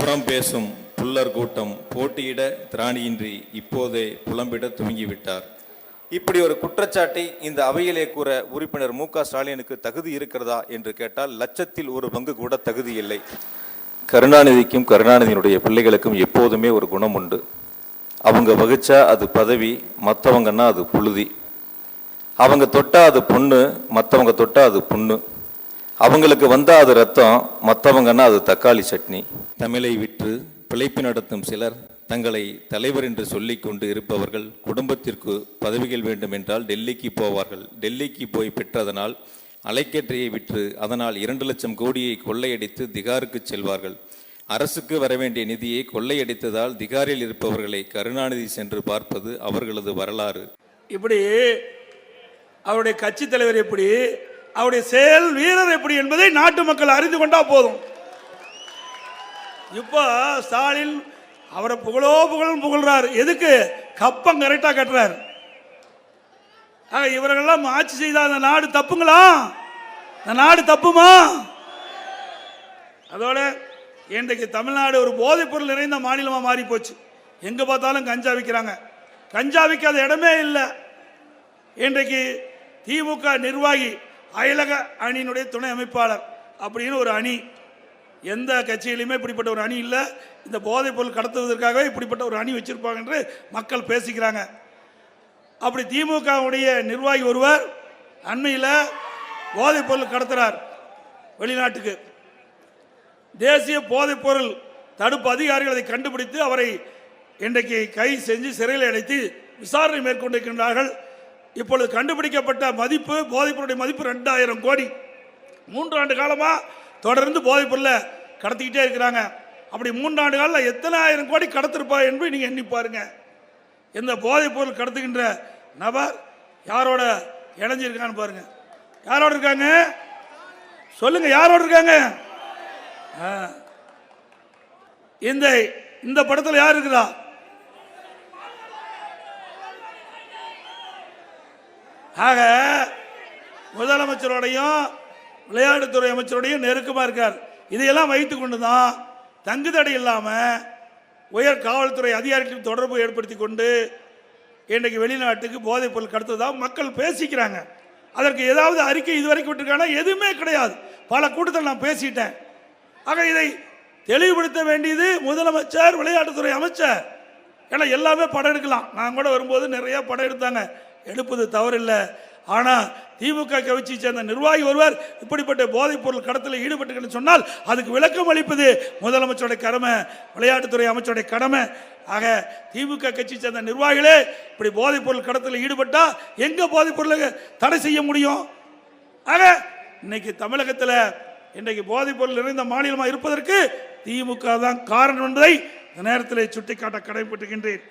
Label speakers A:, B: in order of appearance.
A: புறம் பேசும் புல்லர் கூட்டம் போட்டியிட திராணியின்றி இப்போதே புலம்பிட துவங்கிவிட்டார். இப்படி ஒரு குற்றச்சாட்டை இந்த அவையிலே கூற உறுப்பினர் மு.க. ஸ்டாலினுக்கு தகுதி இருக்கிறதா என்று கேட்டால் 1/1000 கூட தகுதி இல்லை. கருணாநிதிக்கும் கருணாநிதியினுடைய பிள்ளைகளுக்கும் எப்போதுமே ஒரு குணம் உண்டு. அவங்க வகிச்சா அது பதவி, மற்றவங்கன்னா அது புழுதி. அவங்க தொட்டா அது பொண்ணு, மற்றவங்க தொட்டா அது புண்ணு. அவங்களுக்கு வந்தா அது ரத்தம், மற்றவங்கன்னா அது தக்காளி சட்னி. தமிழை விற்று பிழைப்பு நடத்தும் சிலர் தங்களை தலைவர் என்று சொல்லிக் கொண்டு இருப்பவர்கள் குடும்பத்திற்கு பதவிகள் வேண்டும் என்றால் டெல்லிக்கு போவார்கள். டெல்லிக்கு போய் பெற்றதனால் அலைக்கற்றையை விற்று அதனால் 2 லட்சம் கோடியை கொள்ளையடித்து திகாருக்கு செல்வார்கள். அரசுக்கு வரவேண்டிய நிதியை கொள்ளையடித்ததால் திகாரில் இருப்பவர்களை கருணாநிதி சென்று பார்ப்பது அவர்களது வரலாறு.
B: இப்படி அவருடைய கட்சி தலைவர் எப்படி, அவருடைய செயல் வீரர் எப்படி என்பதை நாட்டு மக்கள் அறிந்து கொண்டா போதும். இப்போ ஸ்டாலின் அவரை புகழ்றார். எதுக்கு? கப்பம் கரெக்டா கட்டுறார். இவர்களெல்லாம் ஆட்சி செய்த அந்த நாடு தப்புங்களா? அந்த நாடு தப்புமா? அதோட இன்றைக்கு தமிழ்நாடு ஒரு போதைப் பொருள் நிறைந்த மாநிலமாக மாறி போச்சு. எங்க பார்த்தாலும் கஞ்சா விற்கிறாங்க. கஞ்சா விற்காத இடமே இல்லை. இன்றைக்கு திமுக நிர்வாகி அயலக அணியினுடைய துணை அமைப்பாளர் அப்படின்னு ஒரு அணி, எந்த கட்சியிலுமே இப்படிப்பட்ட ஒரு அணி இல்லை. இந்த போதைப் பொருள் கடத்துவதற்காகவே இப்படிப்பட்ட ஒரு அணி வச்சிருப்பாங்க என்று மக்கள் பேசிக்கிறாங்க. அப்படி திமுகவுடைய நிர்வாகி ஒருவர் அண்மையில் போதைப் பொருள் கடத்துறார் வெளிநாட்டுக்கு. தேசிய போதைப் பொருள் தடுப்பு அதிகாரிகள் அதை கண்டுபிடித்து அவரை இன்றைக்கு கைது செஞ்சு சிறையில் அடைத்து விசாரணை மேற்கொண்டிருக்கின்றார்கள். இப்பொழுது கண்டுபிடிக்கப்பட்ட மதிப்பு, போதைப் பொருளுடைய மதிப்பு 2000 கோடி. 3 ஆண்டு காலமாக தொடர்ந்து போதைப் பொருளை கடத்திக்கிட்டே இருக்கிறாங்க. அப்படி 3 ஆண்டு காலில் எத்தனை ஆயிரம் கோடி கடத்திருப்பா என்று நீங்கள் எண்ணி பாருங்க. இந்த போதைப் பொருள் கடத்துகின்ற நபர் யாரோட இணைஞ்சிருக்கான்னு பாருங்க. யாரோட இருக்காங்க சொல்லுங்க, யாரோட இருக்காங்க? இந்த படத்தில் யார் இருக்குதா? ஆக முதலமைச்சரோடையும் விளையாட்டுத்துறை அமைச்சரோடையும் நெருக்கமாக இருக்கார். இதையெல்லாம் வைத்துக் கொண்டுதான் தங்குதடை இல்லாமல் உயர் காவல்துறை அதிகாரிகளும் தொடர்பு ஏற்படுத்தி கொண்டு இன்றைக்கு வெளிநாட்டுக்கு போதைப் பொருள் கடத்துவதாக மக்கள் பேசிக்கிறாங்க. அதற்கு ஏதாவது அறிக்கை இதுவரைக்கும் விட்டுருக்காங்கன்னா எதுவுமே கிடையாது. பல கூட்டத்தில் நான் பேசிட்டேன். ஆக இதை தெளிவுபடுத்த வேண்டியது முதலமைச்சர், விளையாட்டுத்துறை அமைச்சர். ஏன்னா எல்லாமே படம் எடுக்கலாம். நான் கூட வரும்போது நிறைய படம் எடுத்தாங்க, எடுப்பது தவறில்லை. ஆனால் திமுக கட்சியை சேர்ந்த நிர்வாகி ஒருவர் இப்படிப்பட்ட போதைப் பொருள் கடத்தலில் ஈடுபட்டு சொன்னால் அதுக்கு விளக்கம் அளிப்பது முதலமைச்சருடைய கடமை, விளையாட்டுத்துறை அமைச்சருடைய கடமை. ஆக திமுக கட்சியை சேர்ந்த நிர்வாகிகளே இப்படி போதைப் பொருள் கடத்தலில் ஈடுபட்டா எங்க போதைப் பொருளை தடை செய்ய முடியும்? ஆக இன்னைக்கு தமிழகத்தில் இன்றைக்கு போதைப் பொருள் நிறைந்த மாநிலமாக இருப்பதற்கு திமுக தான் காரணம் என்பதை இந்த நேரத்தில் சுட்டிக்காட்ட கடமைப்பட்டுகின்றேன்.